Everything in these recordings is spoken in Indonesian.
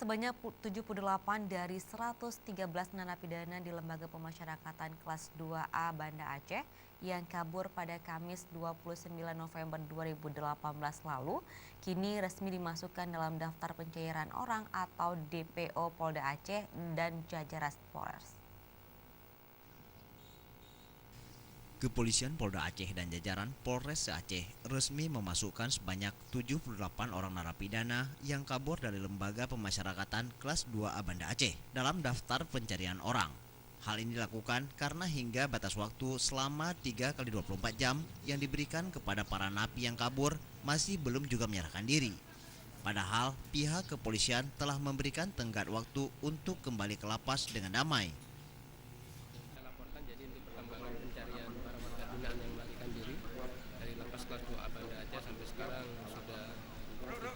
Sebanyak 78 dari 113 narapidana di Lembaga Pemasyarakatan Kelas 2A Banda Aceh yang kabur pada Kamis 29 November 2018 lalu kini resmi dimasukkan dalam daftar pencairan orang atau DPO Polda Aceh dan jajaran Polres. Kepolisian Polda Aceh dan jajaran Polres Aceh resmi memasukkan sebanyak 78 orang narapidana yang kabur dari Lembaga Pemasyarakatan Kelas 2A Banda Aceh dalam daftar pencarian orang. Hal ini dilakukan karena hingga batas waktu selama 3x24 jam yang diberikan kepada para napi yang kabur masih belum juga menyerahkan diri. Padahal pihak kepolisian telah memberikan tenggat waktu untuk kembali ke lapas dengan damai. Jadi untuk perkembangan pencarian para warga binaan yang melarikan diri dari lapas kelas 2A Banda Aceh sampai sekarang sudah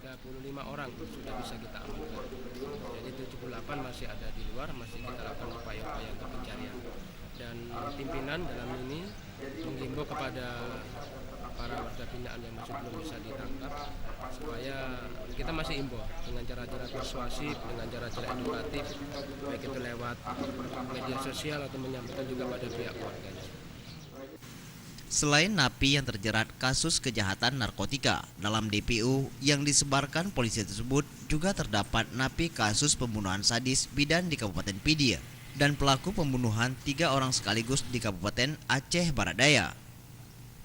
35 orang sudah bisa kita amankan. Jadi 78 masih ada di luar, masih kita lakukan upaya-upaya untuk pencarian. Dan pimpinan dalam ini menghimbau kepada para warga binaan yang masih belum bisa ditangkap supaya kita masih himbau dengan cara-cara persuasif, dengan cara-cara edukatif, baik itu lewat media sosial atau menyampaikan juga pada pihak keluarganya. Selain napi yang terjerat kasus kejahatan narkotika dalam DPO yang disebarkan polisi tersebut, juga terdapat napi kasus pembunuhan sadis bidan di Kabupaten Pidia dan pelaku pembunuhan 3 orang sekaligus di Kabupaten Aceh Barat Daya.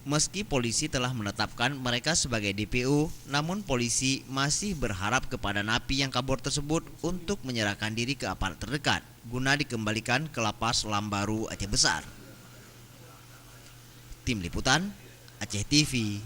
Meski polisi telah menetapkan mereka sebagai DPO, namun polisi masih berharap kepada napi yang kabur tersebut untuk menyerahkan diri ke aparat terdekat guna dikembalikan ke lapas Lambaru Aceh Besar. Tim Liputan Aceh TV.